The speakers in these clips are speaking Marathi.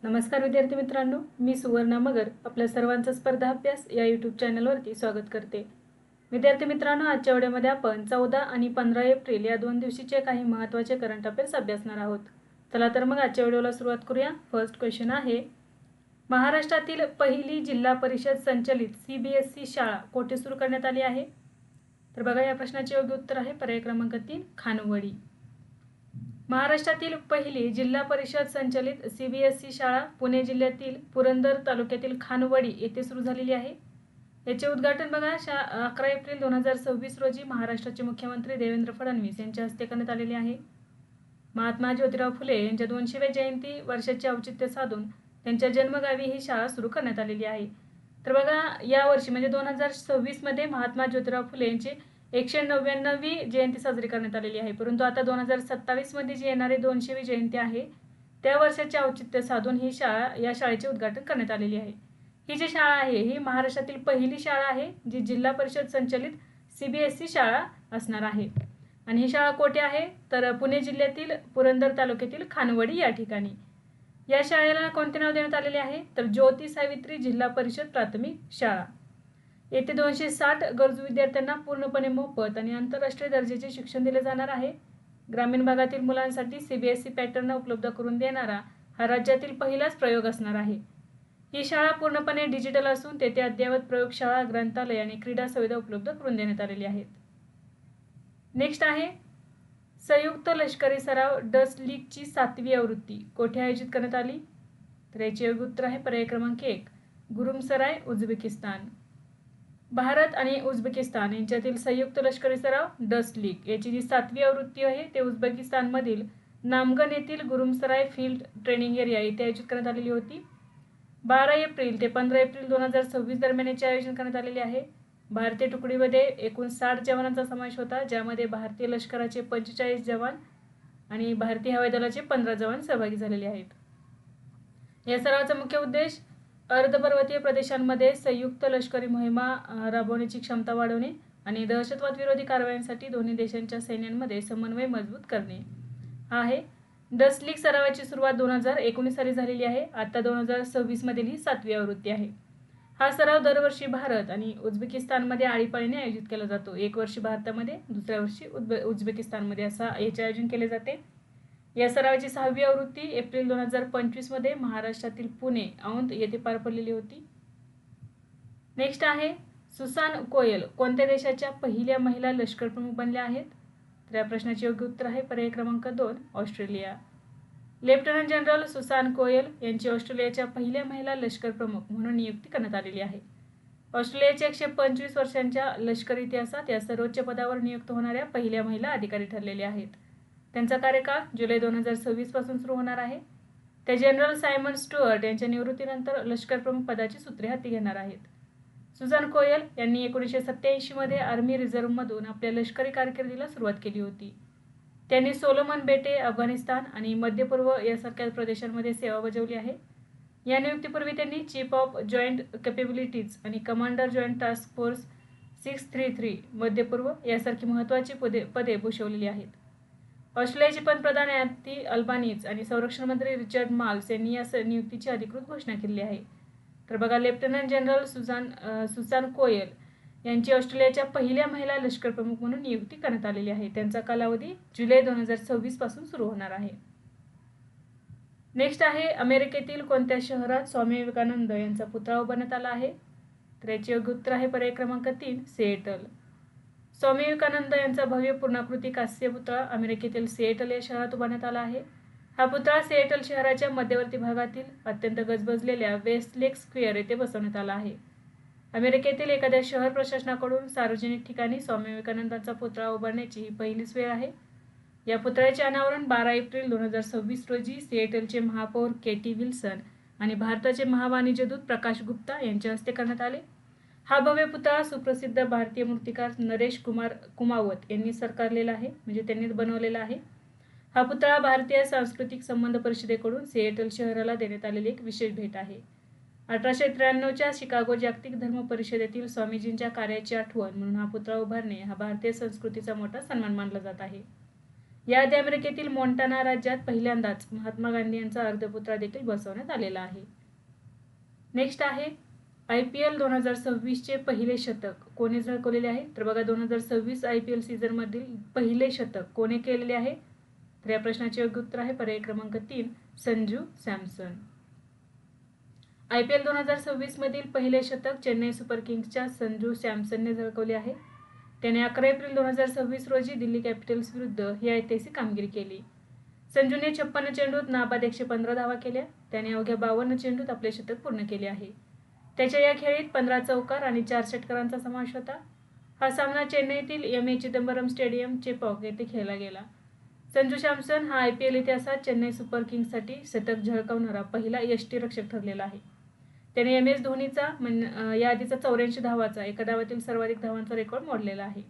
नमस्कार विद्यार्थी मित्रांनो, मी सुवर्णा मगर आपल्या सर्वांचा स्पर्धा अभ्यास या यूट्यूब चॅनलवरती स्वागत करते। विद्यार्थी मित्रांनो, आजच्या व्हिडिओमध्ये आपण 14 आणि 15 एप्रिल या दोन दिवशीचे काही महत्त्वाचे करंट अफेअर्स अभ्यासणार आहोत। चला तर मग आजच्या व्हिडिओला सुरुवात करूया। फर्स्ट क्वेश्चन आहे, महाराष्ट्रातील पहिली जिल्हा परिषद संचलित CBSE शाळा कोठे सुरू करण्यात आली आहे? तर बघा, या प्रश्नाचे योग्य उत्तर आहे पर्याय क्रमांक 3 खानवडी। महाराष्ट्रातील पहिली जिल्हा परिषद संचलित CBSE शाळा पुणे जिल्ह्यातील पुरंदर तालुक्यातील खानवडी येथे सुरू झालेली आहे। याचे उद्घाटन बघा 11 एप्रिल 2026 रोजी महाराष्ट्राचे मुख्यमंत्री देवेंद्र फडणवीस यांच्या हस्ते करण्यात आलेले आहे। महात्मा ज्योतिराव फुले यांच्या 200व्या जयंती वर्षाचे औचित्य साधून त्यांच्या जन्मगावी ही शाळा सुरू करण्यात आलेली आहे। तर बघा, या वर्षी म्हणजे 2026 मध्ये महात्मा ज्योतिराव फुले यांची 199वी जयंती साजरी करण्यात आलेली आहे, परंतु आता 2027 मध्ये जी येणारी 200वी जयंती आहे त्या वर्षाचे औचित्य साधून ही या शाळेचे उद्घाटन करण्यात आलेली आहे। ही जी शाळा आहे ही महाराष्ट्रातील पहिली शाळा आहे जी जिल्हा परिषद संचलित CBSE शाळा असणार आहे। आणि ही शाळा कोठे आहे? तर पुणे जिल्ह्यातील पुरंदर तालुक्यातील खानवडी या ठिकाणी। या शाळेला कोणते नाव देण्यात आलेले आहे? तर ज्योती सावित्री जिल्हा परिषद प्राथमिक शाळा। येथे 260 गरजू विद्यार्थ्यांना पूर्णपणे मोफत आणि आंतरराष्ट्रीय दर्जाचे शिक्षण दिले जाणार आहे। ग्रामीण भागातील मुलांसाठी CBSE पॅटर्न उपलब्ध करून देणारा हा राज्यातील पहिलाच प्रयोग असणार आहे। ही शाळा पूर्णपणे डिजिटल असून तेथे अद्ययावत प्रयोगशाळा, ग्रंथालय आणि क्रीडा सुविधा उपलब्ध करून देण्यात आलेली आहेत। नेक्स्ट आहे, संयुक्त लष्करी सराव डस्ट लीगची 7वी आवृत्ती कोठे आयोजित करण्यात आली? तर याचे योग्य उत्तर आहे पर्याय क्रमांक 1 गुरुमसराय, उझबेकिस्तान। भारत आणि उझबेकिस्तान यांच्यातील संयुक्त लष्करी सराव डस्ट लीग याची जी 7वी आवृत्ती आहे ते उझबेकिस्तानमधील नामगन येथील गुरुमसराय फील्ड ट्रेनिंग एरिया येथे आयोजित करण्यात आलेली होती। 12 एप्रिल ते 15 एप्रिल 2026 दरम्यान याचे आयोजन करण्यात आलेले आहे। भारतीय तुकडीमध्ये एकूण 60 जवानांचा समावेश होता, ज्यामध्ये भारतीय लष्कराचे 45 जवान आणि भारतीय हवाई दलाचे 15 जवान सहभागी झालेले आहेत। या सरावाचा मुख्य उद्देश अर्धपर्वतीय प्रदेशांमध्ये संयुक्त लष्करी मोहिमा राबवण्याची क्षमता वाढवणे आणि दहशतवाद विरोधी कारवायांसाठी दोन्ही देशांच्या सैन्यांमध्ये समन्वय मजबूत करणे हा आहे। डस्ट लीग सरावाची सुरुवात 2019 साली झालेली आहे। आता 2026 मधील ही 7वी आवृत्ती आहे। हा सराव दरवर्षी भारत आणि उझबेकिस्तानमध्ये आळीपाळीने आयोजित केला जातो। एक वर्षी भारतामध्ये, दुसऱ्या वर्षी उझबेकिस्तानमध्ये असा याचे आयोजन केले जाते। या सरावाची 6वी आवृत्ती एप्रिल 2025 मध्ये महाराष्ट्रातील पुणे औंध येथे पार पडलेली होती। नेक्स्ट आहे, सुसान कोयल कोणत्या देशाच्या पहिल्या महिला लष्कर प्रमुख बनल्या आहेत? तर या प्रश्नाचे योग्य उत्तर आहे पर्याय क्रमांक 2 ऑस्ट्रेलिया। लेफ्टनंट जनरल सुसान कोयल यांची ऑस्ट्रेलियाच्या पहिल्या महिला लष्कर प्रमुख म्हणून नियुक्ती करण्यात आलेली आहे। ऑस्ट्रेलियाच्या 125 वर्षांच्या लष्करी इतिहासात या सर्वोच्च पदावर नियुक्त होणाऱ्या पहिल्या महिला अधिकारी ठरलेल्या आहेत। त्यांचा कार्यकाळ जुलै 2026 पासून सुरू होणार आहे। ते जनरल सायमन स्टुअर्ट यांच्या निवृत्तीनंतर लष्कर प्रमुख पदाची सूत्रे हाती घेणार आहेत। सुसान कोयल यांनी 1987 मध्ये आर्मी रिझर्व्हमधून आपल्या लष्करी कारकिर्दीला सुरुवात केली होती। त्यांनी सोलोमन बेटे, अफगाणिस्तान आणि मध्य पूर्व यासारख्या प्रदेशांमध्ये सेवा बजावली आहे। या नियुक्तीपूर्वी त्यांनी चीफ ऑफ जॉईंट कॅपेबिलिटीज आणि कमांडर जॉईंट टास्क फोर्स 633 मध्य पूर्व यासारखी महत्त्वाची पदे भूषवलेली आहेत। ऑस्ट्रेलियाचे पंतप्रधान अँथनी अल्बानीज आणि संरक्षण मंत्री रिचर्ड मार्ल्स यांनी या नियुक्तीची अधिकृत घोषणा केली आहे। तर बघा, लेफ्टनंट जनरल सुसान कोयल यांची ऑस्ट्रेलियाच्या पहिल्या महिला लष्कर प्रमुख म्हणून नियुक्ती करण्यात आलेली आहे। त्यांचा कालावधी जुलै 2026 पासून सुरू होणार आहे। नेक्स्ट आहे, अमेरिकेतील कोणत्या शहरात स्वामी विवेकानंद यांचा पुतळा उभारण्यात आला आहे? तर याचे योग्य उत्तर आहे पर्याय क्रमांक 3 सिएटल। स्वामी विवेकानंद यांचा भव्य पूर्णाकृती कांस्य पुतळा अमेरिकेतील सिएटल या शहरात उभारण्यात आला आहे। हा पुतळा सिएटल शहराच्या मध्यवर्ती भागातील अत्यंत गजबजलेल्या वेस्टलेक स्क्वेअर येथे बसवण्यात आला आहे। अमेरिकेतील एखाद्या शहर प्रशासनाकडून सार्वजनिक ठिकाणी स्वामी विवेकानंदांचा पुतळा उभारण्याची ही पहिलीच वेळ आहे। या पुतळ्याचे अनावरण 12 एप्रिल 2026 रोजी सिएटलचे महापौर केटी विल्सन आणि भारताचे महावाणिज्यदूत प्रकाश गुप्ता यांच्या हस्ते करण्यात आले। हा भव्य पुतळा सुप्रसिद्ध भारतीय मूर्तिकार नरेश कुमार कुमावत यांनी साकारलेला आहे, म्हणजे त्यांनी बनवलेला आहे। हा पुतळा भारतीय सांस्कृतिक संबंध परिषदेकडून सिएटल शहराला देण्यात आलेली एक विशेष भेट आहे। 1893च्या शिकागो जागतिक धर्म परिषदेतील स्वामीजींच्या कार्याची आठवण म्हणून हा पुतळा उभारणे हा भारतीय संस्कृतीचा मोठा सन्मान मानला जात आहे। याआधी अमेरिकेतील मोंटाना राज्यात पहिल्यांदाच महात्मा गांधी यांचा अर्धपुतळा देखील बसवण्यात आलेला आहे. नेक्स्ट आहे IPL 2026चे पहिले शतक कोणी झळकवलेले आहे? तर बघा 2026 IPL सीझन मधील पहिले शतक कोणी केलेले आहे? तर या प्रश्नाचे योग्य उत्तर आहे पर्याय क्रमांक 3 संजू सॅमसन. IPL 2026 मधील पहिले शतक चेन्नई सुपर किंग्सच्या संजू सॅमसनने झळकवले आहे. त्याने 11 एप्रिल 2026 रोजी दिल्ली कॅपिटल्स विरुद्ध ही ऐतिहासिक कामगिरी केली. संजूने 56 चेंडूत नाबाद 115 धावा केल्या. त्याने अवघ्या 52 चेंडूत आपले शतक पूर्ण केले आहे. त्याच्या या खेळीत 15 चौकार आणि 4 षटकारांचा समावेश होता. हा सामना चेन्नईतील MA चिदंबरम स्टेडियम चेपॉक येथे खेळला गेला. संजू सॅमसन हा IPL इतिहासात चेन्नई सुपर किंग्ससाठी शतक झळकावणारा पहिला यष्टिरक्षक ठरलेला आहे. त्याने MS धोनीचा याआधीचा 84 धावाचा एका डावातील सर्वाधिक धावांचा रेकॉर्ड मोडलेला आहे.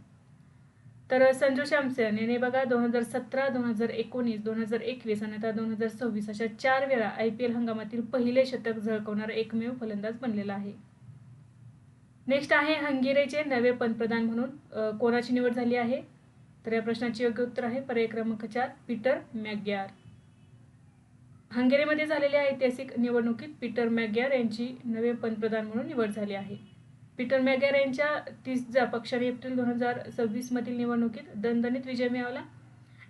तर संजू सॅमसन याने बघा 2017, 2019, 2021 आणि आता 2026 अशा 4 वेळा IPL हंगामातील पहिले शतक झळकवणारा एकमेव फलंदाज बनलेला आहे. नेक्स्ट आहे हंगेरीचे नवे पंतप्रधान म्हणून कोणाची निवड झाली आहे? तर या प्रश्नाचे योग्य उत्तर आहे पर्याय क्रमांक 4 पीटर मॅकग्यार. हंगेरीमध्ये झालेल्या ऐतिहासिक निवडणुकीत पीटर मॅकग्यार यांची नवे पंतप्रधान म्हणून निवड झाली आहे. पीटर मॅकग्यार यांच्या 30 पक्षाने एप्रिल 2026 मधील निवडणुकीत दणदणीत विजय मिळवला.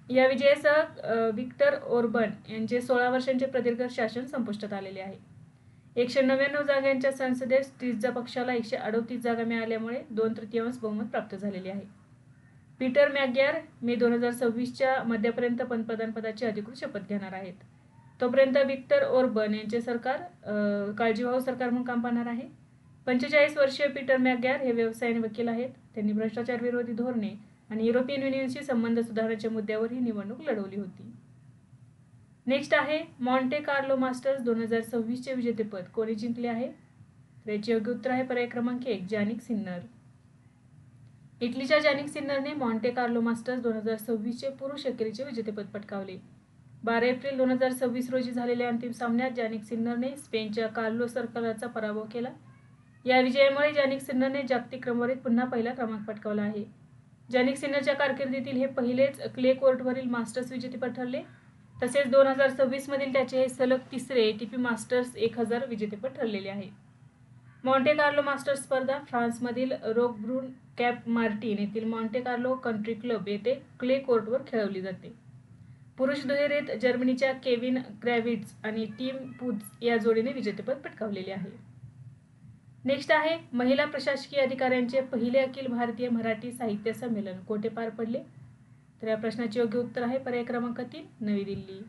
या विजयासह विक्टर ओर्बन यांचे 16 वर्षांचे प्रदीर्घ शासन संपुष्टात आलेले आहे. 199 जागांच्या संसदेत 30 पक्षाला 138 जागा मिळाल्यामुळे 2/3 बहुमत प्राप्त झालेले आहे. पीटर मॅकग्यार मे 2026च्या मध्यापर्यंत पंतप्रधान पदाची अधिकृत शपथ घेणार आहेत. तोपर्यंत विक्टर ओर्बन यांचे सरकार काळजीवाहू सरकार म्हणून काम पाहणार आहे. 45 वर्षीय पीटर मॅकग्यार हे व्यवसायाने वकील आहेत. त्यांनी भ्रष्टाचार विरोधी धोरणे आणि युरोपियन युनियनशी संबंध सुधारण्याच्या मुद्द्यावर ही निवडणूक लढवली होती. नेक्स्ट आहे मॉन्टे कार्लो मास्टर्स 2026चे विजेतेपद कोणी जिंकले आहे? तर याचे योग्य उत्तर आहे पर्याय क्रमांक 1 जानिक सिन्नर. इटलीच्या जानिक सिन्नरने मॉन्टे कार्लो मास्टर्स 2026चे पुरुष एकेरीचे विजेतेपद पटकावले. 12 एप्रिल 2026 रोजी झालेल्या अंतिम सामन्यात जानिक सिन्नरने स्पेनच्या कार्लोस अल्कराजचा पराभव केला. या विजयामुळे जानिक सिन्नरने जागतिक क्रमवारीत पुन्हा पहिला क्रमांक पटकावला आहे. जानिक सिन्नरच्या कारकिर्दीतील हे पहिलेच क्ले कोर्टवरील मास्टर्स विजेतेपद ठरले. तसेच 2026 मधील त्याचे हे सलग तिसरे ATP मास्टर्स 1000 विजेतेपद ठरलेले आहे. मॉन्टे कार्लो मास्टर्स स्पर्धा फ्रान्समधील रोकब्रून कॅप मार्टिन येथील मॉन्टे कार्लो कंट्री क्लब येथे क्ले कोर्टवर खेळवली जाते. पुरुष दुहेरीत जर्मनीच्या केविन ग्रॅव्हिट्स आणि टीम पुझ या जोडीने विजेतेपद पटकावलेले आहे. नेक्स्ट आहे महिला प्रशासकीय अधिकाऱ्यांचे पहिले अखिल भारतीय मराठी साहित्य संमेलन कोठे पार पडले? तर या प्रश्नाचे योग्य उत्तर आहे पर्याय क्रमांक 3 नवी दिल्ली.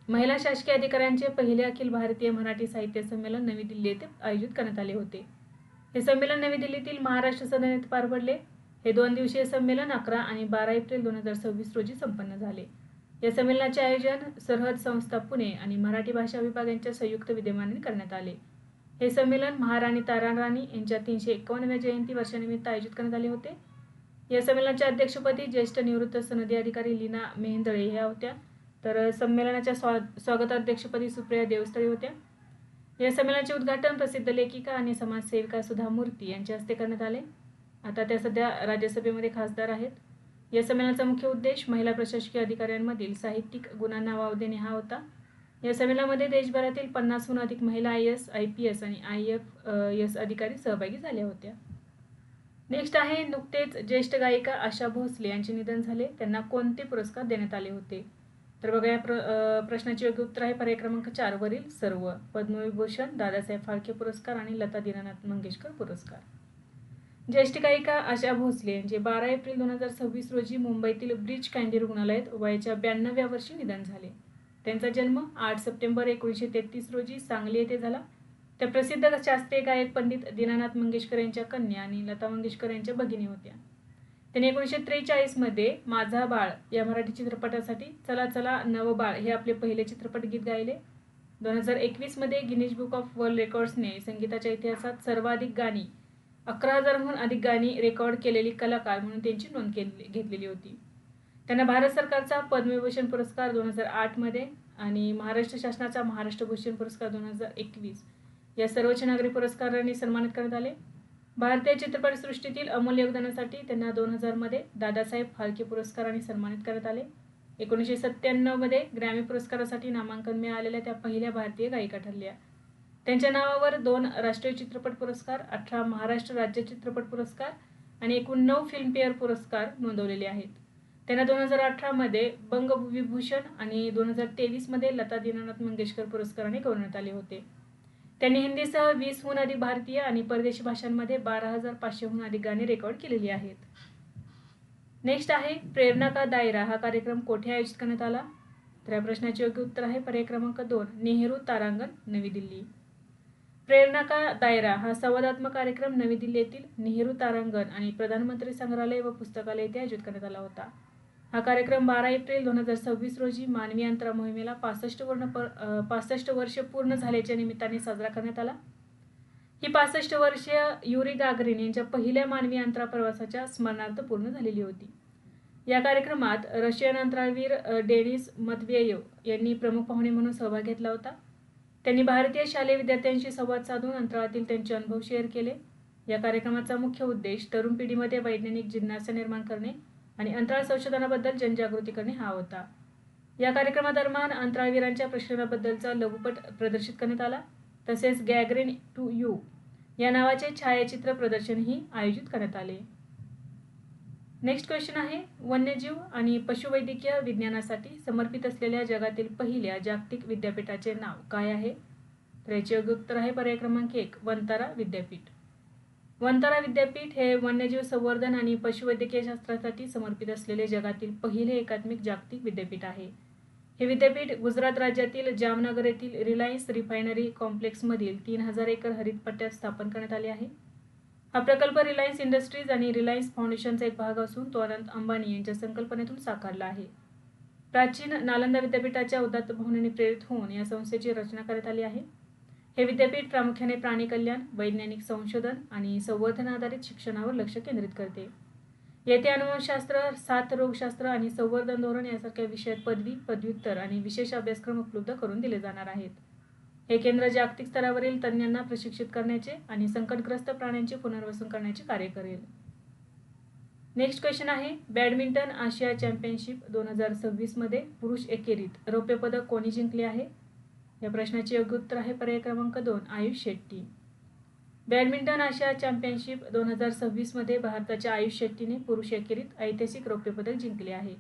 महिला शासकीय अधिकाऱ्यांचे पहिले अखिल भारतीय मराठी साहित्य संमेलन नवी दिल्ली येथे आयोजित करण्यात आले होते. हे संमेलन नवी दिल्लीतील महाराष्ट्र सदन येथे पार पडले. हे 2 दिवसीय संमेलन 11 आणि 12 एप्रिल 2026 रोजी संपन्न झाले. या संमेलनाचे आयोजन सरहद संस्था पुणे आणि मराठी भाषा विभाग यांच्या संयुक्त विद्यमाने करण्यात आले. हे संमेलन महाराणी ताराराणी यांच्या 351व्या जयंती वर्षानिमित्त आयोजित करण्यात आले होते. या संमेलनाच्या अध्यक्षपदी ज्येष्ठ निवृत्त सनदी अधिकारी लीना मेहेंदळे ह्या होत्या. तर संमेलनाच्या स्वागताध्यक्षपदी सुप्रिया देवस्थळी होत्या. या संमेलनाचे उद्घाटन प्रसिद्ध लेखिका आणि समाजसेविका सुधा मूर्ती यांच्या हस्ते करण्यात आले. आता त्या सध्या राज्यसभेमध्ये खासदार आहेत. या संमेलनाचा मुख्य उद्देश महिला प्रशासकीय अधिकाऱ्यांमधील साहित्यिक गुणांना वाव देणे हा होता. या संमेलनामध्ये देशभरातील 50हून अधिक महिला IAS, IPS आणि IFS अधिकारी सहभागी झाल्या होत्या. नेक्स्ट आहे नुकतेच ज्येष्ठ गायिका आशा भोसले यांचे निधन झाले. त्यांना कोणते पुरस्कार देण्यात आले होते? तर बघा या प्रश्नाचे योग्य उत्तर आहे पर्याय क्रमांक 4 वरील सर्व. पद्मविभूषण, दादासाहेब फाळके पुरस्कार आणि लता दीनानाथ मंगेशकर पुरस्कार. ज्येष्ठ गायिका आशा भोसले यांचे 12 एप्रिल 2026 रोजी मुंबईतील ब्रीच कँडी रुग्णालयात वयाच्या 92व्या वर्षी निधन झाले. त्यांचा जन्म 8 सप्टेंबर 1933 रोजी सांगली येथे झाला. त्या प्रसिद्ध शास्त्रीय गायक पंडित दीनानाथ मंगेशकर यांच्या कन्या आणि लता मंगेशकर यांच्या भगिनी होत्या. त्यांनी 1943 मध्ये माझा बाळ या मराठी चित्रपटासाठी चला चला नव बाळ हे आपले पहिले चित्रपट गीत गायले. 2021 मध्ये गिनीज बुक ऑफ वर्ल्ड रेकॉर्ड्सने संगीताच्या इतिहासात सर्वाधिक गाणी 11,000हून अधिक गाणी रेकॉर्ड केलेली कलाकार म्हणून त्यांची नोंद घेतलेली होती. त्यांना भारत सरकारचा पद्मविभूषण पुरस्कार 2008 मध्ये आणि महाराष्ट्र शासनाचा महाराष्ट्र भूषण पुरस्कार 2021 या सर्वोच्च नागरी पुरस्कारांनी सन्मानित करण्यात आले. भारतीय चित्रपटसृष्टीतील अमूल्य योगदानासाठी त्यांना 2000 मध्ये दादासाहेब फाळके पुरस्काराने सन्मानित करण्यात आले. 1997 मध्ये ग्रॅमी पुरस्कारासाठी नामांकन मिळालेल्या त्या पहिल्या भारतीय गायिका ठरल्या. त्यांच्या नावावर 2 राष्ट्रीय चित्रपट पुरस्कार, 18 महाराष्ट्र राज्य चित्रपट पुरस्कार आणि एकूण 9 फिल्मफेअर पुरस्कार नोंदवलेले आहेत. त्यांना 2018 मध्ये बंगविभूषण आणि 2023 मध्ये लता दीनानाथ मंगेशकर पुरस्काराने गौरवण्यात आले होते. त्यांनी हिंदीसह 20हून अधिक भारतीय आणि परदेशी भाषांमध्ये 12,500हून अधिक गाणी रेकॉर्ड केलेली आहेत. नेक्स्ट आहे प्रेरणा का दायरा हा कार्यक्रम कोठे आयोजित करण्यात आला? तर या प्रश्नाचे योग्य उत्तर आहे पर्याय क्रमांक 2 नेहरू तारांगण नवी दिल्ली. प्रेरणा का दायरा हा संवादात्मक कार्यक्रम नवी दिल्ली येथील नेहरू तारांगण आणि प्रधानमंत्री संग्रहालय व पुस्तकालय येथे आयोजित करण्यात आला होता. हा कार्यक्रम 12 एप्रिल 2026 रोजी मानवी अंतराळ मोहिमेला 65 वर्ष पूर्ण झाल्याच्या निमित्ताने साजरा करण्यात आला. ही 65 वर्षीय युरी गागरिन यांच्या पहिल्या मानवी अंतराळ प्रवासाच्या स्मरणार्थ पूर्ण झालेली होती. या कार्यक्रमात रशियन अंतराळवीर डेनिस मत्वेयेव यांनी प्रमुख पाहुणे म्हणून सहभाग घेतला होता. त्यांनी भारतीय शालेय विद्यार्थ्यांशी संवाद साधून अंतराळातील त्यांचे अनुभव शेअर केले. या कार्यक्रमाचा मुख्य उद्देश तरुण पिढीमध्ये वैज्ञानिक जिज्ञासा निर्माण करणे आणि अंतराळ संशोधनाबद्दल जनजागृती करणे हा होता. या कार्यक्रमादरम्यान अंतराळवीरांच्या प्रशिक्षणाबद्दलचा लघुपट प्रदर्शित करण्यात आला. तसेच गॅगरिन टू यू या नावाचे छायाचित्र प्रदर्शनही आयोजित करण्यात आले. नेक्स्ट क्वेश्चन आहे वन्यजीव आणि पशुवैद्यकीय विज्ञानासाठी समर्पित असलेल्या जगातील पहिल्या जागतिक विद्यापीठाचे नाव काय आहे? तर याचे योग्य उत्तर आहे पर्याय क्रमांक 1 वंतारा विद्यापीठ. वंतारा विद्यापीठ हे वन्यजीव संवर्धन आणि पशुवैद्यकीय शास्त्रासाठी समर्पित असलेले जगातील पहिले एकात्मिक जागतिक विद्यापीठ आहे. हे विद्यापीठ गुजरात राज्यातील जामनगर येथील रिलायन्स रिफायनरी कॉम्प्लेक्समधील 3000 एकर हरित पट्ट्यात स्थापन करण्यात आले आहे. हा प्रकल्प रिलायन्स इंडस्ट्रीज आणि रिलायन्स फाउंडेशनचा एक भाग असून तो अनंत अंबानी यांच्या संकल्पनेतून साकारला आहे. प्राचीन नालंदा विद्यापीठाच्या उदात्त भावनेने प्रेरित होऊन या संस्थेची रचना करण्यात आली आहे. हे विद्यापीठ प्रामुख्याने प्राणी कल्याण, वैज्ञानिक संशोधन आणि संवर्धन आधारित शिक्षणावर लक्ष केंद्रित करते. येथे अनुवंशशास्त्र, साथ रोगशास्त्र आणि संवर्धन धोरण यासारख्या विषयात पदवी, पदव्युत्तर आणि विशेष अभ्यासक्रम उपलब्ध करून दिले जाणार आहेत. हे केंद्र जागतिक स्तरावरील तज्ज्ञांना प्रशिक्षित करण्याचे आणि संकटग्रस्त प्राण्यांचे पुनर्वसन करण्याचे कार्य करेल. नेक्स्ट क्वेश्चन आहे बॅडमिंटन आशिया चॅम्पियनशिप 2026 मध्ये पुरुष एकेरीत रौप्य पदक कोणी जिंकले आहे? या प्रश्नाचे योग्य उत्तर आहे पर्याय क्रमांक 2 आयुष शेट्टी. बॅडमिंटन आशिया चॅम्पियनशिप 2026 मध्ये भारताच्या आयुष शेट्टीने पुरुष एकेरीत ऐतिहासिक रौप्य पदक जिंकले आहे.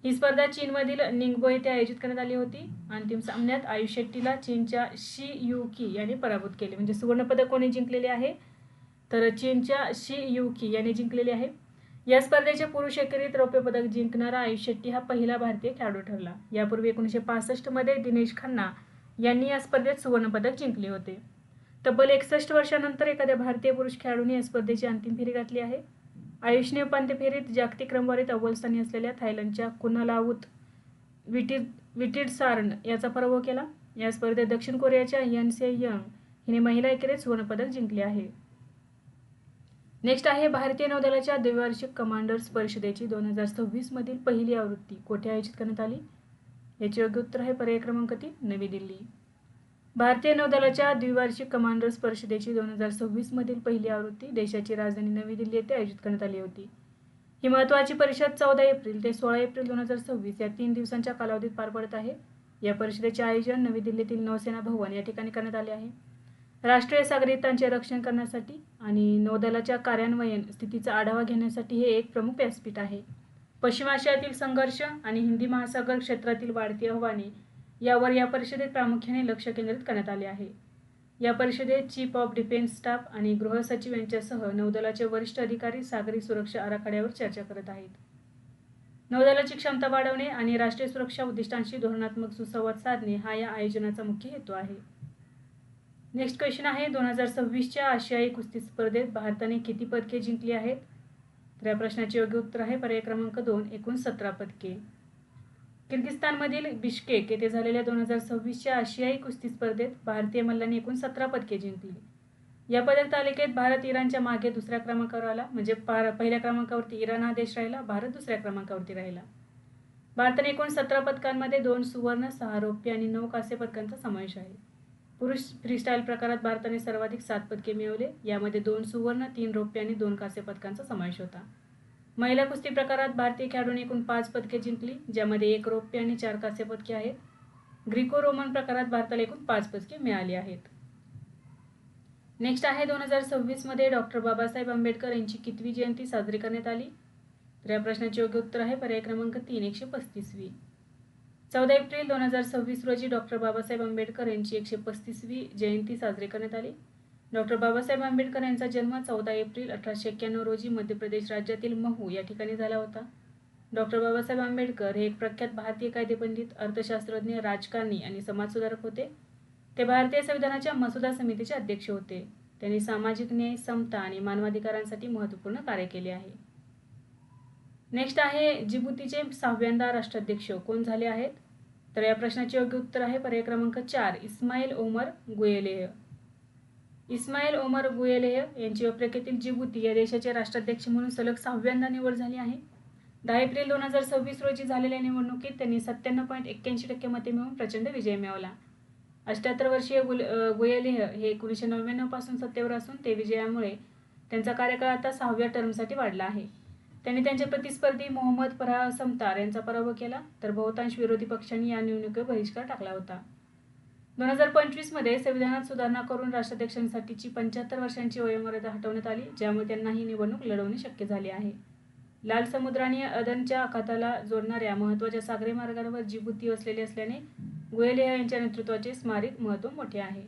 ही स्पर्धा चीनमधील निंगबो येथे आयोजित करण्यात आली होती. अंतिम सामन्यात आयुष शेट्टीला चीनच्या शी युकी याने पराभूत केले. म्हणजे सुवर्णपदक कोणी जिंकलेले आहे? तर चीनच्या शी युकी याने जिंकलेले आहे. या स्पर्धेचे पुरुष एकेरीत रौप्य पदक जिंकणारा आयुष शेट्टी हा पहिला भारतीय खेळाडू ठरला. यापूर्वी 1965 मध्ये दिनेश खन्ना यांनी या स्पर्धेत सुवर्णपदक जिंकले होते. तब्बल 61 वर्षांनंतर एखाद्या भारतीय पुरुष खेळाडूने या स्पर्धेची अंतिम फेरी गाठली आहे. आयुषने उपांत्य फेरीत जागतिक क्रमवारीत अव्वल स्थानी असलेल्या थायलंडच्या कुनालावूत विटिडसार्न याचा पराभव केला. या स्पर्धेत दक्षिण कोरियाच्या यनसे यंग हिने महिला एकेरीत सुवर्णपदक जिंकले आहे. नेक्स्ट आहे भारतीय नौदलाच्या द्विवार्षिक कमांडर्स परिषदेची 2026 मधील पहिली आवृत्ती कोठे आयोजित करण्यात आली? याचे योग्य उत्तर आहे पर्याय क्रमांक 3 नवी दिल्ली. भारतीय नौदलाच्या द्विवार्षिक कमांडर्स परिषदेची 2026 मधील पहिली आवृत्ती देशाची राजधानी नवी दिल्ली येथे आयोजित करण्यात आली होती. ही महत्त्वाची परिषद 14 एप्रिल ते 16 एप्रिल 2026 या 3 दिवसांच्या कालावधीत पार पडत आहे. या परिषदेचे आयोजन नवी दिल्लीतील नौसेना भवन या ठिकाणी करण्यात आले आहे. राष्ट्रीय सागरी हितांचे रक्षण करण्यासाठी आणि नौदलाच्या कार्यान्वयन स्थितीचा आढावा घेण्यासाठी हे एक प्रमुख व्यासपीठ आहे. पश्चिम आशियातील संघर्ष आणि हिंदी महासागर क्षेत्रातील वाढती आव्हाने यावर या परिषदेत प्रामुख्याने लक्ष केंद्रित करण्यात आले आहे. या परिषदेत चीफ ऑफ डिफेन्स स्टाफ आणि गृह सचिव यांच्यासह नौदलाचे वरिष्ठ अधिकारी सागरी सुरक्षा आराखड्यावर चर्चा करत आहेत. नौदलाची क्षमता वाढवणे आणि राष्ट्रीय सुरक्षा उद्दिष्टांशी धोरणात्मक सुसंवाद साधणे हा या आयोजनाचा मुख्य हेतू आहे. नेक्स्ट क्वेश्चन आहे 2026च्या आशियाई कुस्ती स्पर्धेत भारताने किती पदके जिंकली आहेत? तर या प्रश्नाचे योग्य उत्तर आहे पर्याय क्रमांक 2 एकूण 17 पदके. किर्गिस्तानमधील बिश्केक येथे झालेल्या 2026च्या आशियाई कुस्ती स्पर्धेत भारतीय मल्लांनी एकूण 17 पदके जिंकली. या पदक तालिकेत भारत इराणच्या मागे दुसऱ्या क्रमांकावर आला. म्हणजे पहिल्या क्रमांकावरती इराण हा देश राहिला, भारत दुसऱ्या क्रमांकावरती राहिला. भारताने एकूण 17 पदकांमध्ये 2 सुवर्ण, 6 रौप्य आणि 9 कांस्य पदकांचा समावेश आहे. पुरुष फ्रीस्टाईल प्रकारात भारताने सर्वाधिक 7 पदके मिळवले. यामध्ये 2 सुवर्ण, 3 रौप्य आणि 2 कांस्य पदकांचा समावेश होता. महिला कुस्ती प्रकारात भारतीय खेळाडूंनी एकूण 5 पदके जिंकली, ज्यामध्ये 1 रौप्य आणि 4 कांस्य पदके आहेत. ग्रीको रोमन प्रकारात भारताला एकूण 5 पदके मिळाली आहेत. नेक्स्ट आहे 2026 मध्ये डॉक्टर बाबासाहेब आंबेडकर यांची कितवी जयंती साजरी करण्यात आली? तर या प्रश्नाचे योग्य उत्तर आहे पर्याय क्रमांक 3, 135वी. 14 एप्रिल 2026 रोजी डॉक्टर बाबासाहेब आंबेडकर यांची 135वी जयंती साजरी करण्यात आली. डॉक्टर बाबासाहेब आंबेडकर यांचा जन्म 14 एप्रिल 1891 रोजी मध्य प्रदेश राज्यातील महू या ठिकाणी झाला होता. डॉक्टर बाबासाहेब आंबेडकर हे एक प्रख्यात भारतीय कायदेपंडित, अर्थशास्त्रज्ञ, राजकारणी आणि समाजसुधारक होते. ते भारतीय संविधानाच्या मसुदा समितीचे अध्यक्ष होते. त्यांनी सामाजिक न्याय, समता आणि मानवाधिकारांसाठी महत्त्वपूर्ण कार्य केले आहे. नेक्स्ट आहे जिबुतीचे 6व्यांदा राष्ट्राध्यक्ष कोण झाले आहेत? तर या प्रश्नाचे योग्य उत्तर आहे पर्याय क्रमांक 4, इस्माईल ओमर गुएलेह. इस्माईल ओमर गुएलेह यांची आफ्रिकेतील जिबुती या देशाचे राष्ट्राध्यक्ष म्हणून सलग 6व्यांदा निवड झाली आहे. 10 एप्रिल 2026 रोजी झालेल्या निवडणुकीत त्यांनी 97.81% मते मिळवून प्रचंड विजय मिळवला. 78 वर्षीय गुएलेह हे 1999 पासून सत्तेवर असून ते विजयामुळे त्यांचा कार्यकाळ आता 6व्या टर्मसाठी वाढला आहे. त्यांनी त्यांचे प्रतिस्पर्धी मोहम्मद फराह समतार यांचा पराभव केला, तर बहुतांश विरोधी पक्षांनी या निवडणुकीवर बहिष्कार टाकला होता. 2025 मध्ये संविधानात सुधारणा करून राष्ट्राध्यक्षांसाठीची 75 वर्षांची वयोमर्यादा हटवण्यात आली, ज्यामुळे त्यांना ही निवडणूक लढवणे शक्य झाले आहे. लाल समुद्र आणि अदनच्या आखाताला जोडणाऱ्या महत्त्वाच्या सागरी मार्गावर जिबुती वसलेले असल्याने गुएलेह यांच्या नेतृत्वाचे स्मारक महत्त्व मोठे आहे.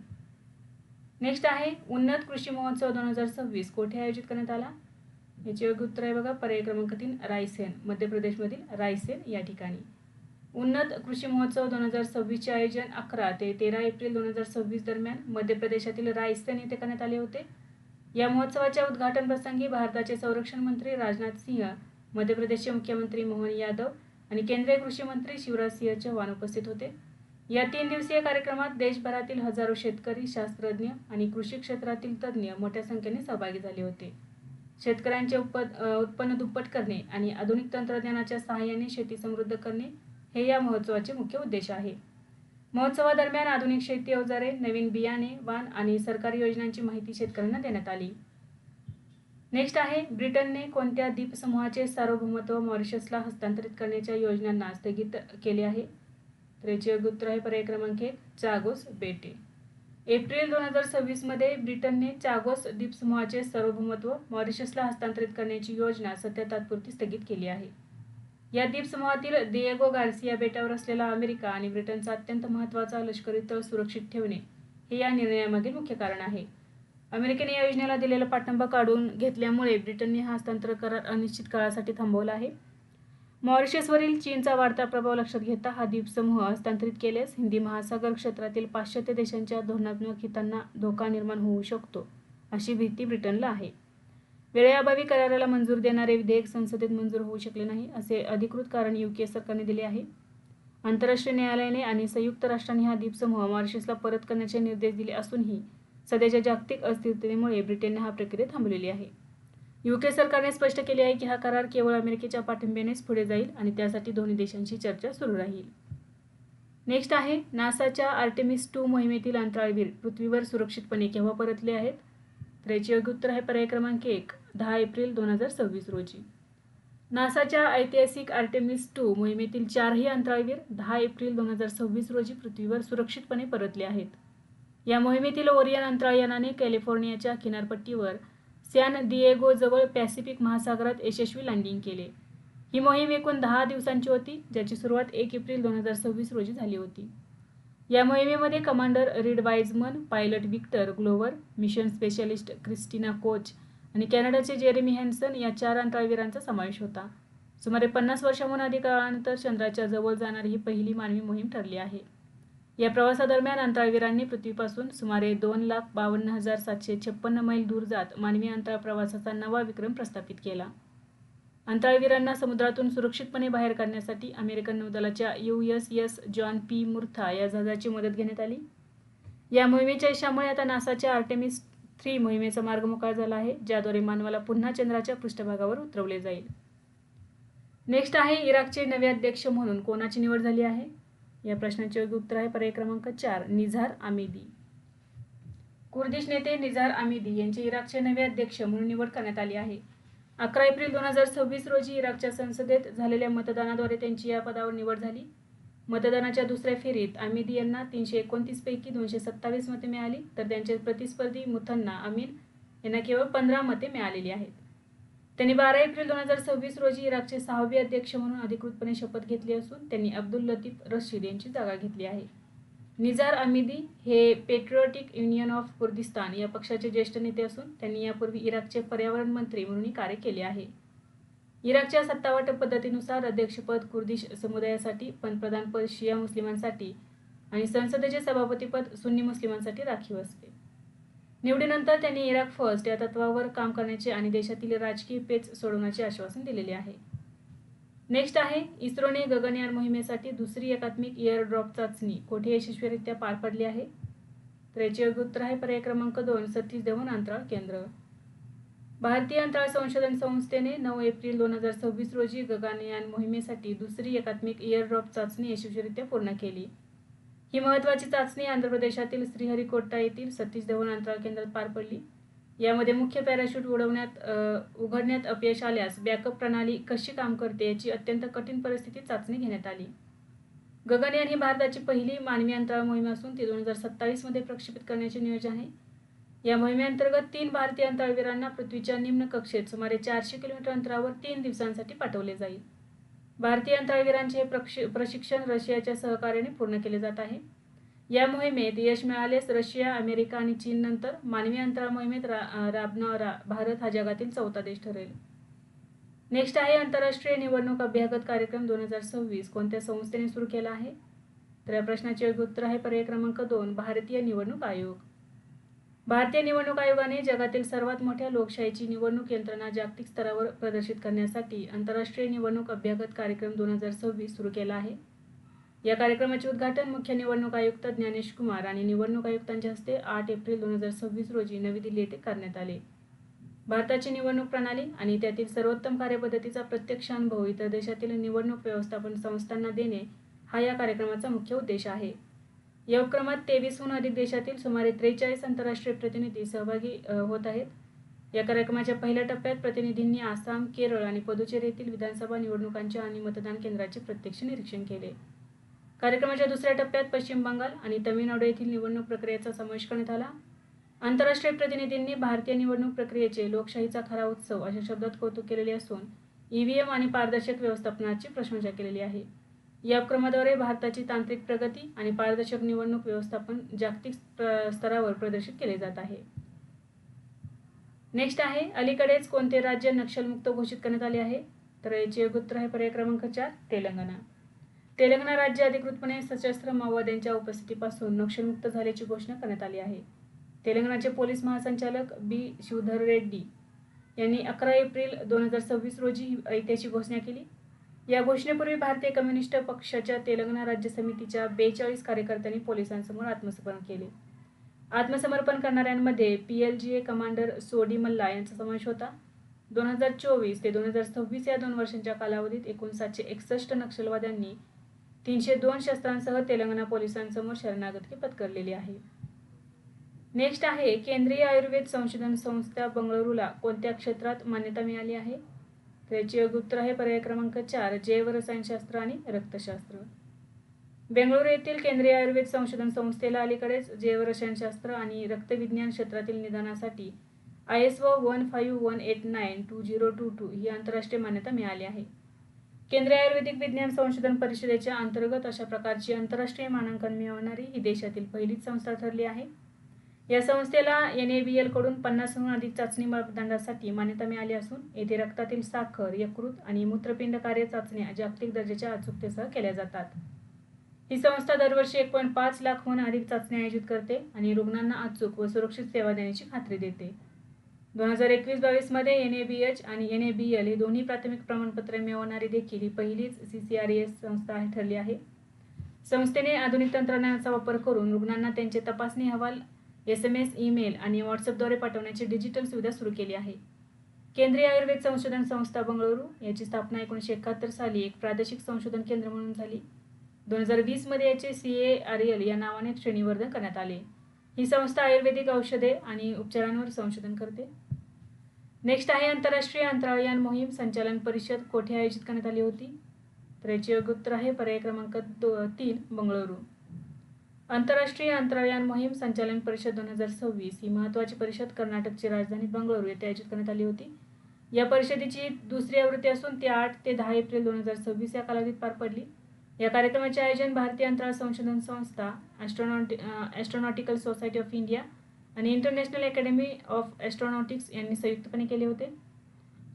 नेक्स्ट आहे उन्नत कृषी महोत्सव 2026 कोठे आयोजित करण्यात आला? याचे योग्य उत्तर आहे बघा पर्याय क्रमांक 3, रायसेन, मध्य प्रदेशमधील रायसेन या ठिकाणी. उन्नत कृषी महोत्सव 2026चे आयोजन 11 ते 13 एप्रिल 2026 दरम्यान मध्य प्रदेशातील रायसेन येथे करण्यात आले होते. या महोत्सवाच्या उद्घाटन प्रसंगी भारताचे संरक्षण मंत्री राजनाथ सिंह, मध्य प्रदेशचे मुख्यमंत्री मोहन यादव आणि केंद्रीय कृषी मंत्री शिवराज सिंह चौहान उपस्थित होते. या 3 दिवसीय कार्यक्रमात देशभरातील हजारो शेतकरी, शास्त्रज्ञ आणि कृषी क्षेत्रातील तज्ज्ञ मोठ्या संख्येने सहभागी झाले होते. शेतकऱ्यांचे उत्पन्न दुप्पट करणे आणि आधुनिक तंत्रज्ञानाच्या सहाय्याने शेती समृद्ध करणे हे या महोत्सवाचे मुख्य उद्देश आहे. महोत्सवादरम्यान आधुनिक शेती अवजारे, नवीन बियाणे, वाण आणि सरकारी योजनांची माहिती शेतकऱ्यांना देण्यात आली. नेक्स्ट आहे ब्रिटनने कोणत्या द्वीपसमूहाचे सार्वभौमत्व मॉरिशसला हस्तांतरित करण्याच्या योजनांना स्थगित केले आहे? तर याचे योग्य उत्तर आहे पर्याय क्रमांक 1, चागोस बेटे. एप्रिल 2026 मध्ये ब्रिटनने चागोस द्वीपसमूहाचे सार्वभौमत्व मॉरिशसला हस्तांतरित करण्याची योजना सध्या तात्पुरती स्थगित केली आहे. या द्वीपसमूहातील दिएगो गार्सिया बेटावर असलेला अमेरिका आणि ब्रिटनचा अत्यंत महत्त्वाचा लष्करी तळ सुरक्षित ठेवणे हे या निर्णयामागील मुख्य कारण आहे. अमेरिकेने या योजनेला दिलेला पाठिंबा काढून घेतल्यामुळे ब्रिटनने हा हस्तांतरण करार अनिश्चित काळासाठी थांबवला आहे. मॉरिशसवरील चीनचा वाढता प्रभाव लक्षात घेता हा द्वीपसमूह हस्तांतरित केल्यास हिंदी महासागर क्षेत्रातील पाश्चात्य देशांच्या धोरणात्मक हितांना धोका निर्माण होऊ शकतो, अशी भीती ब्रिटनला आहे. वेळेअभावी कराराला मंजूर देणारे विधेयक संसदेत मंजूर होऊ शकले नाही, असे अधिकृत कारण यूके सरकारने दिले आहे. आंतरराष्ट्रीय न्यायालयाने आणि संयुक्त राष्ट्रांनी हा द्वीपसमूह मॉरिशसला परत करण्याचे निर्देश दिले असूनही सध्याच्या जागतिक अस्थिरतेमुळे ब्रिटनने हा प्रक्रिया थांबवलेली आहे. यूके सरकारने स्पष्ट केले आहे की हा करार केवळ अमेरिकेच्या पाठिंब्यानेच पुढे जाईल आणि त्यासाठी दोन्ही देशांशी चर्चा सुरू राहील. नेक्स्ट आहे नासाच्या आर्टेमिस 2 मोहिमेतील अंतराळवीर पृथ्वीवर सुरक्षितपणे केव्हा परतले आहेत? तर याचे योग्य उत्तर आहे पर्याय क्रमांक 1, 10 एप्रिल 2026 रोजी. नासाच्या ऐतिहासिक आर्टेमिस 2 मोहिमेतील 4ही अंतराळवीर 10 एप्रिल 2026 रोजी पृथ्वीवर सुरक्षितपणे परतले आहेत. या मोहिमेतील ओरियन अंतराळयानाने कॅलिफोर्नियाच्या किनारपट्टीवर सॅन दिएगो जवळ पॅसिफिक महासागरात यशस्वी लँडिंग केले. ही मोहीम एकूण 10 दिवसांची होती, ज्याची सुरुवात 1 एप्रिल 2026 रोजी झाली होती. या मोहिमेमध्ये commander Reid Wiseman, pilot Victor Glover, mission specialist Christina Koch आणि कॅनडाचे जेरेमी हॅन्सन या 4 अंतराळवीरांचा समावेश होता. सुमारे 50 वर्षांहून अधिक काळानंतर चंद्राच्या जवळ जाणारी ही पहिली मानवी मोहीम ठरली आहे. या प्रवासादरम्यान अंतराळवीरांनी पृथ्वीपासून सुमारे 2,52,756 मैल दूर जात मानवी अंतराळ प्रवासाचा नवा विक्रम प्रस्थापित केला. अंतराळवीरांना समुद्रातून सुरक्षितपणे बाहेर काढण्यासाठी अमेरिकन नौदलाच्या USS जॉन पी मुर्था या जहाजाची मदत घेण्यात आली. या मोहिमेच्या यशामुळे आता नासाच्या आर्टेमिस 3 मोहिमेचा मार्ग मोकळा झाला आहे, ज्याद्वारे मानवाला पुन्हा चंद्राच्या पृष्ठभागावर उतरवले जाईल. नेक्स्ट आहे इराकचे नवे अध्यक्ष म्हणून कोणाची निवड झाली आहे? या प्रश्नाचे योग्य उत्तर आहे पर्याय क्रमांक 4, निझार आमेदी. कुर्दिश नेते निझार आमिदी यांची इराकचे नवे अध्यक्ष म्हणून निवड करण्यात आली आहे. 11 एप्रिल 2026 रोजी इराकच्या संसदेत झालेल्या मतदानाद्वारे त्यांची या पदावर निवड झाली. मतदानाच्या दुसऱ्या फेरीत आमिदी यांना 329 पैकी 227 मते मिळाली, तर त्यांचे प्रतिस्पर्धी मुथन्ना अमीन यांना केवळ 15 मते मिळालेली आहेत. त्यांनी 12 एप्रिल 2026 रोजी इराकचे 6वे अध्यक्ष म्हणून अधिकृतपणे शपथ घेतली असून त्यांनी अब्दुल लतीफ रशीद यांची जागा घेतली आहे. निझार आमिदी हे पेट्रियोटिक युनियन ऑफ कुर्दिस्तान या पक्षाचे ज्येष्ठ नेते असून त्यांनी यापूर्वी इराकचे पर्यावरण मंत्री म्हणूनही कार्य केले आहे. इराकच्या सत्तावाटप पद्धतीनुसार अध्यक्षपद कुर्दिश समुदायासाठी, पंतप्रधानपद शिया मुस्लिमांसाठी आणि संसदेचे सभापतीपद सुन्नी मुस्लिमांसाठी राखीव असते. निवडीनंतर त्यांनी इराक फर्स्ट या तत्वावर काम करण्याचे आणि देशातील राजकीय पेच सोडवण्याचे आश्वासन दिलेले आहे. नेक्स्ट आहे, इस्रोने गगनयान मोहिमेसाठी दुसरी एकात्मिक एअर ड्रॉप चाचणी कोठे यशस्वीरित्या पार पडली आहे? तर याचे योग्य उत्तर आहे पर्याय क्रमांक 2, सतीश धवन अंतराळ केंद्र. भारतीय अंतराळ संशोधन संस्थेने 9 एप्रिल 2026 रोजी गगनयान मोहिमेसाठी दुसरी एकात्मिक एअर ड्रॉप चाचणी यशस्वीरित्या पूर्ण केली. ही महत्त्वाची चाचणी आंध्र प्रदेशातील श्रीहरिकोटा येथील सतीश धवन अंतराळ केंद्रात पार पडली. यामध्ये मुख्य पॅराशूट उघडण्यात अपयश आल्यास बॅकअप प्रणाली कशी काम करते याची अत्यंत कठीण परिस्थितीत चाचणी घेण्यात आली. गगनयान ही भारताची पहिली मानवी अंतराळ मोहीम असून ती 2027 मध्ये प्रक्षेपित करण्याचे नियोजन आहे. या मोहिमेअंतर्गत 3 भारतीय अंतराळवीरांना पृथ्वीच्या निम्न कक्षेत सुमारे 400 किलोमीटर अंतरावर 3 दिवसांसाठी पाठवले जाईल. भारतीय अंतराळवीरांचे हे प्रशिक्षण रशियाच्या सहकार्याने पूर्ण केले जात आहे. या मोहिमेत यश मिळाल्यास रशिया, अमेरिका आणि चीन नंतर मानवी अंतराळ मोहिमेत राबणारा भारत हा जगातील 4था देश ठरेल. नेक्स्ट आहे, आंतरराष्ट्रीय निवडणूक अभ्यागत कार्यक्रम 2026 कोणत्या संस्थेने सुरू केला आहे? तर या प्रश्नाचे योग्य उत्तर आहे पर्याय क्रमांक 2, भारतीय निवडणूक आयोग. भारतीय निवडणूक आयोगाने जगातील सर्वात मोठ्या लोकशाहीची निवडणूक यंत्रणा जागतिक स्तरावर प्रदर्शित करण्यासाठी आंतरराष्ट्रीय निवडणूक अभ्यागत कार्यक्रम 2026 सुरू केला आहे. या कार्यक्रमाचे उद्घाटन मुख्य निवडणूक आयुक्त ज्ञानेश कुमार आणि निवडणूक आयुक्तांच्या हस्ते 8 एप्रिल 2026 रोजी नवी दिल्ली येथे करण्यात आले. भारताची निवडणूक प्रणाली आणि त्यातील सर्वोत्तम कार्यपद्धतीचा प्रत्यक्ष अनुभव इतर देशातील निवडणूक व्यवस्थापन संस्थांना देणे हा या कार्यक्रमाचा मुख्य उद्देश आहे. या उपक्रमात 23हून अधिक देशातील सुमारे 43 आंतरराष्ट्रीय प्रतिनिधी सहभागी होत आहेत. या कार्यक्रमाच्या पहिल्या टप्प्यात प्रतिनिधींनी आसाम, केरळ आणि पुदुचेरी येथील विधानसभा निवडणुकांचे आणि मतदान केंद्राचे प्रत्यक्ष निरीक्षण केले. कार्यक्रमाच्या दुसऱ्या टप्प्यात पश्चिम बंगाल आणि तमिळनाडू येथील निवडणूक प्रक्रियेचा समावेश करण्यात आला. आंतरराष्ट्रीय प्रतिनिधींनी भारतीय निवडणूक प्रक्रियेचे लोकशाहीचा खरा उत्सव अशा शब्दात कौतुक केलेले असून ईव्हीएम आणि पारदर्शक व्यवस्थापनाची प्रशंसा केलेली आहे. या उपक्रमाद्वारे भारताची तांत्रिक प्रगती आणि पारदर्शक निवडणूक व्यवस्थापन जागतिक स्तरावर प्रदर्शित केले जात आहे. नेक्स्ट आहे, अलीकडेच कोणते राज्य नक्षलमुक्त घोषित करण्यात आले आहे? तर याचे योग्य उत्तर आहे पर्याय क्रमांक 4, तेलंगणा. तेलंगणा राज्य अधिकृतपणे सशस्त्र माओवाद्यांच्या उपस्थितीपासून नक्षलमुक्त झाल्याची घोषणा करण्यात आली आहे. तेलंगणाचे पोलीस महासंचालक बी. शिवधर रेड्डी यांनी 11 एप्रिल 2026 रोजी ही ऐतिहासिक घोषणा केली. या घोषणेपूर्वी भारतीय कम्युनिस्ट पक्षाच्या तेलंगणा राज्य समितीच्या 42 कार्यकर्त्यांनी पोलिसांसमोर आत्मसमर्पण केले. आत्मसमर्पण करणाऱ्यांमध्ये PLGA कमांडर सोडी मल्ला यांचा समावेश होता. 2024 ते 2026 या 2 वर्षांच्या कालावधीत एकूण 761 नक्षलवाद्यांनी 302 शस्त्रांसह तेलंगणा पोलिसांसमोर शरणागती पत्करलेली आहे. नेक्स्ट आहे, केंद्रीय आयुर्वेद संशोधन संस्था बंगळुरूला कोणत्या क्षेत्रात मान्यता मिळाली आहे? तर याचे योग्य उत्तर आहे पर्याय क्रमांक 4, जैव रसायनशास्त्र आणि रक्तशास्त्र. बेंगळुरू येथील केंद्रीय आयुर्वेद संशोधन संस्थेला अलीकडेच जैव रसायनशास्त्र आणि रक्तविज्ञान क्षेत्रातील निदानासाठी ISO 151892-2022 ही आंतरराष्ट्रीय मान्यता मिळाली आहे. केंद्रीय आयुर्वेदिक विज्ञान संशोधन परिषदेच्या अंतर्गत अशा प्रकारची आंतरराष्ट्रीय मानांकन मिळवणारी ही देशातील पहिलीच संस्था ठरली आहे. या संस्थेला NABL कडून 50हून अधिक चाचणी मापदंडांसाठी मान्यता मिळाली असून येथे रक्तातील साखर, यकृत आणि मूत्रपिंड कार्य चाचण्या जागतिक दर्जाच्या अचूकतेसह केल्या जातात. ही संस्था दरवर्षी 1.5 लाखहून अधिक चाचण्या आयोजित करते आणि रुग्णांना अचूक व सुरक्षित सेवा देण्याची खात्री देते. 2021-22 मध्ये NABH आणि NABL ही दोन्ही प्राथमिक प्रमाणपत्रे मिळवणारी देखील ही पहिलीच CCRES संस्था ठरली आहे. संस्थेने आधुनिक तंत्रज्ञानाचा वापर करून रुग्णांना त्यांचे तपासणी अहवाल SMS, ईमेल आणि व्हॉट्सअपद्वारे पाठवण्याची डिजिटल सुविधा सुरू केली आहे. केंद्रीय आयुर्वेद संशोधन संस्था बंगळुरू याची स्थापना 1971 साली एक प्रादेशिक संशोधन केंद्र म्हणून झाली. 2020 मध्ये याचे CARL या नावाने श्रेणीवर्धन करण्यात आले. ही संस्था आयुर्वेदिक औषधे आणि उपचारांवर संशोधन करते. नेक्स्ट आहे आंतरराष्ट्रीय अंतराळयान मोहीम संचालन परिषद कोठे आयोजित करण्यात आली होती? तर याचे योग्य उत्तर आहे पर्याय क्रमांक 3 बंगळुरू. आंतरराष्ट्रीय अंतराळयान मोहीम संचालन परिषद 2026 ही महत्त्वाची परिषद कर्नाटकची राजधानी बंगळुरू येथे आयोजित करण्यात आली होती. या परिषदेची दुसरी आवृत्ती असून ती 8 ते 10 एप्रिल 2026 या कालावधीत पार पडली. या कार्यक्रमाचे आयोजन भारतीय अंतराळ संशोधन संस्था, ॲस्ट्रॉनॉटिकल सोसायटी ऑफ इंडिया आणि इंटरनॅशनल अकॅडमी ऑफ ॲस्ट्रॉनॉटिक्स यांनी संयुक्तपणे केले होते.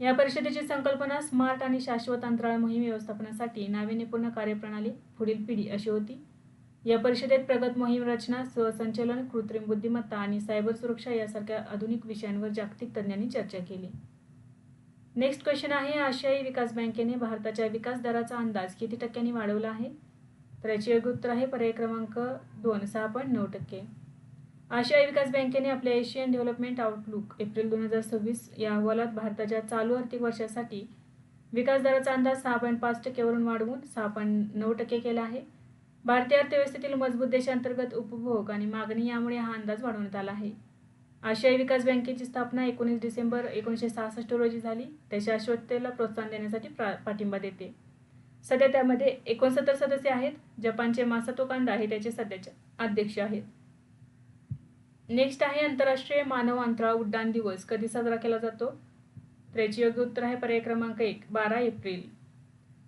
या परिषदेची संकल्पना स्मार्ट आणि शाश्वत अंतराळ मोहीम व्यवस्थापनासाठी नाविन्यपूर्ण कार्यप्रणाली पुढील पिढी अशी होती. या परिषदेत प्रगत मोहीम रचना, सहसंचलन, कृत्रिम बुद्धिमत्ता आणि सायबर सुरक्षा यासारख्या आधुनिक विषयांवर जागतिक तज्ज्ञांनी चर्चा केली. नेक्स्ट क्वेश्चन आहे आशियाई विकास बँकेने भारताच्या विकास दराचा अंदाज किती टक्क्यांनी वाढवला आहे? तर याचे योग्य उत्तर आहे पर्याय क्रमांक 2 6.9%. आशियाई विकास बँकेने आपल्या एशियन डेव्हलपमेंट आउटलुक एप्रिल 2026 या अहवालात भारताच्या चालू आर्थिक वर्षासाठी विकास दराचा अंदाज 6.5% वरून वाढवून 6.9% केला आहे. भारतीय अर्थव्यवस्थेतील मजबूत देशांतर्गत उपभोग आणि मागणी यामुळे हा अंदाज वाढवण्यात आला आहे. आशियाई विकास बँकेची स्थापना 19 डिसेंबर 1966 रोजी झाली. त्या शाश्वततेला प्रोत्साहन देण्यासाठी पाठिंबा देते. सध्या त्यामध्ये 69 सदस्य आहेत. जपानचे मासातो कांडा हे त्याचे सध्याचे अध्यक्ष आहेत. नेक्स्ट आहे आंतरराष्ट्रीय मानव अंतराळ उड्डाण दिवस कधी साजरा केला जातो? तर याचे योग्य उत्तर आहे पर्याय क्रमांक 1 12 एप्रिल.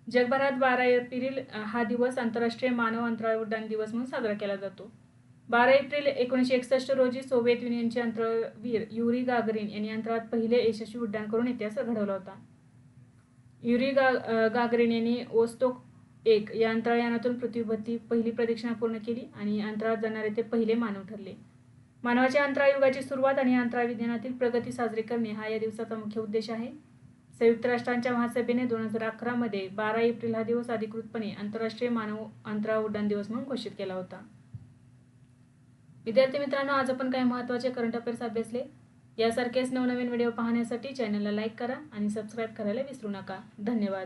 जगभरात 12 एप्रिल हा दिवस आंतरराष्ट्रीय मानव अंतराळ उड्डाण दिवस म्हणून साजरा केला जातो. 12 एप्रिल 1961 रोजी सोव्हिएत युनियनचे अंतराळवीर युरी गागरिन यांनी अंतराळात पहिले यशस्वी उड्डाण करून इतिहास घडवला होता. युरी गागरिन यांनी वोस्तोक 1 या अंतराळयानातून पृथ्वीभोवती पहिली प्रदक्षिणा पूर्ण केली आणि अंतराळात जाणारे ते पहिले मानव ठरले. मानवाच्या अंतराळ युगाची सुरुवात आणि अंतराळ विज्ञानातील प्रगती साजरी करणे हा या दिवसाचा मुख्य उद्देश आहे. संयुक्त राष्ट्रांच्या महासभेने 2011 मध्ये 12 एप्रिल हा दिवस अधिकृतपणे आंतरराष्ट्रीय मानव अंतराळ उड्डाण दिवस म्हणून घोषित केला होता. विद्यार्थी मित्रांनो, आज आपण काही महत्त्वाचे करंट अफेअर्स अभ्यासले. यासारखेच नवनवीन व्हिडिओ पाहण्यासाठी चॅनलला लाईक करा आणि सबस्क्राईब करायला विसरू नका. धन्यवाद.